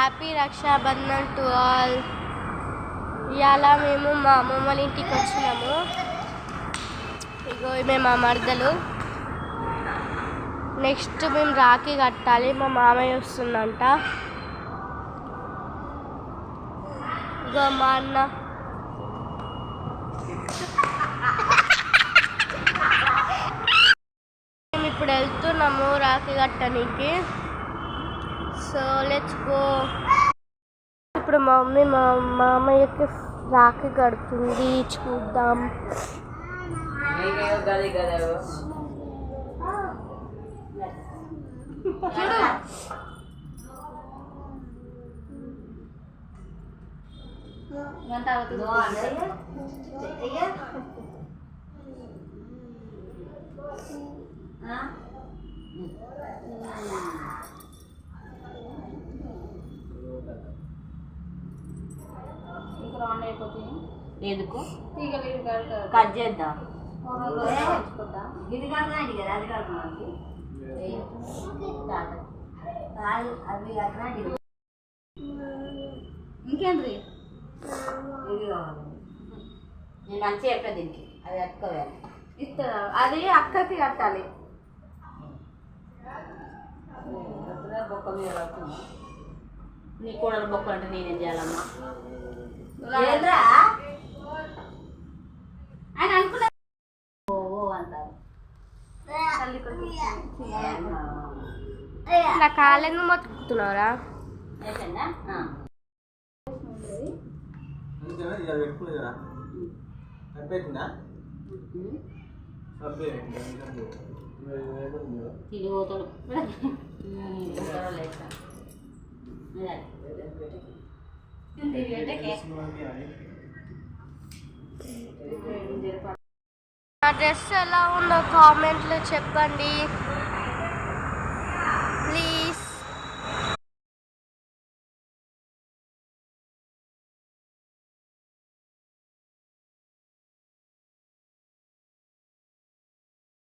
Happy Rakshabandhan to all. ఇవాళ మేము మా అమ్మమ్మ వాళ్ళ ఇంటికి వచ్చినాము. ఇగో మేము మా మరదలు. నెక్స్ట్ మేము రాఖీ కట్టాలి. మా మామయ్య వస్తుందంట. ఇగో మా అన్న. మేము ఇప్పుడు వెళ్తున్నాము రాఖీ కట్టడానికి. So let's go. ఇప్పుడు మా మమ్మీ మా మామయ్యకి రాఖీ కడుతుంది. చూద్దాం. ఎందుకు కట్ చేద్దాం. ఇది కాదు కదా, అది కాదు అవి ఇంకేంటి ఇది కావాలి. నేను మంచిగా చెప్పా దీనికి. అది కట్టుకోవాలి. ఇస్తా. అది అక్కకి కట్టాలి. బొక్క మీద కడుతున్నా. నీ కూడలు బొక్క అంటే నేనేం చేయాలమ్మా? ఆయన అనుకున్నా అంటారు. నా కాళ్ళను మొత్తుకుతున్నారా? తిరిగిపోతాడు. నా డ్రెస్ ఎలా ఉందో కామెంట్లో చెప్పండి.